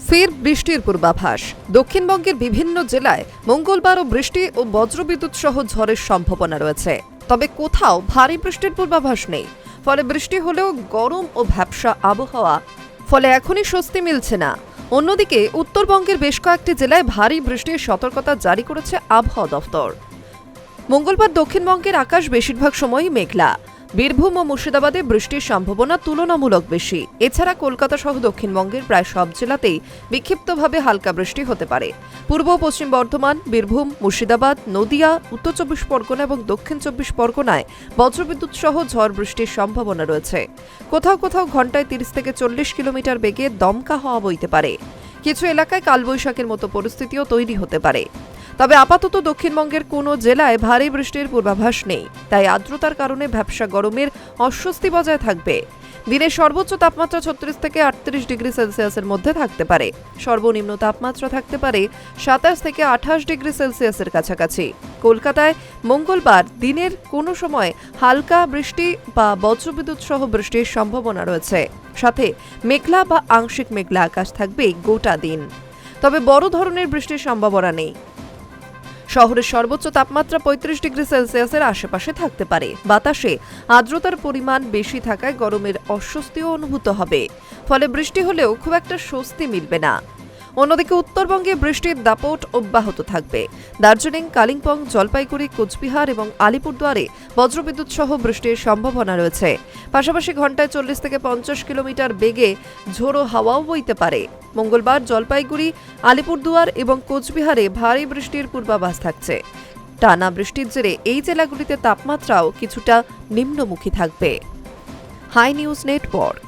ফের বৃষ্টির পূর্বাভাস। দক্ষিণবঙ্গের বিভিন্ন জেলায় মঙ্গলবারও বৃষ্টি ও বজ্রবিদ্যুৎ সহ ঝড়ের সম্ভাবনা রয়েছে, তবে কোথাও ভারী বৃষ্টির পূর্বাভাস নেই। ফলে বৃষ্টি হলেও গরম ও ভ্যাপসা আবহাওয়া, ফলে এখনই স্বস্তি মিলছে না। অন্যদিকে উত্তরবঙ্গের বেশ কয়েকটি জেলায় ভারী বৃষ্টির সতর্কতা জারি করেছে আবহাওয়া দফতর। মঙ্গলবার দক্ষিণবঙ্গের আকাশ বেশিরভাগ সময়ই মেঘলা। বীরভূম ও মুর্শিদাবাদে বৃষ্টির সম্ভাবনা তুলনামূলক বেশি। এছাড়া কলকাতা সহ দক্ষিণবঙ্গের প্রায় সব জেলাতেই বিক্ষিপ্তভাবে হালকা বৃষ্টি হতে পারে। পূর্ব ও পশ্চিম বর্ধমান, বীরভূম, মুর্শিদাবাদ, নদিয়া, উত্তর চব্বিশ পরগনা এবং দক্ষিণ চব্বিশ পরগনায় বজ্রবিদ্যুৎ সহ ঝড় বৃষ্টির সম্ভাবনা রয়েছে। কোথাও কোথাও ঘন্টায় 30 থেকে 40 কিলোমিটার বেগে দমকা হাওয়া বইতে পারে। কিছু এলাকায় কালবৈশাখীর মতো পরিস্থিতিও তৈরি হতে পারে। তবে আপাতত দক্ষিণবঙ্গের কোনো জেলায় ভারী বৃষ্টির পূর্বাভাস নেই, তাই আর্দ্রতার কারণে ভ্যাপসা গরমের অস্বস্তি বজায় থাকবে। দিনের সর্বোচ্চ তাপমাত্রা 36 থেকে 38 ডিগ্রি সেলসিয়াসের মধ্যে থাকতে পারে। সর্বনিম্ন তাপমাত্রা থাকতে পারে 27 থেকে 28 ডিগ্রি সেলসিয়াসের কাছাকাছি। কলকাতায় মঙ্গলবার দিনের কোনো সময় হালকা বৃষ্টি বা বজ্রবিদ্যুৎ সহ বৃষ্টির সম্ভাবনা রয়েছে। সাথে মেঘলা বা আংশিক মেঘলা আকাশ থাকবে গোটা দিন, তবে বড় ধরনের বৃষ্টির সম্ভাবনা নেই। শহরের সর্বোচ্চ তাপমাত্রা 35 ডিগ্রি সেলসিয়াসের আশেপাশে থাকতে পারে। বাতাসে আর্দ্রতার পরিমাণ বেশি থাকায় গরমের অস্বস্তিও অনুভূত হবে। ফলে বৃষ্টি হলেও খুব একটা স্বস্তি মিলবে না। অন্যদিকে উত্তরবঙ্গে বৃষ্টির দাপট অব্যাহত থাকবে। দার্জিলিং, কালিম্পং, জলপাইগুড়ি, কোচবিহার এবং আলিপুরদুয়ারে বজ্রবিদ্যুৎ সহ বৃষ্টির সম্ভাবনা রয়েছে। পাশাপাশি ঘন্টায় 40 থেকে 50 কিলোমিটার বেগে ঝোড়ো হাওয়াও বইতে পারে। মঙ্গলবার জলপাইগুড়ি, আলিপুরদুয়ার এবং কোচবিহারে ভারী বৃষ্টির পূর্বাভাস থাকছে। টানা বৃষ্টির জেরে এই জেলাগুলিতে তাপমাত্রাও কিছুটা নিম্নমুখী থাকবে। Hi news network.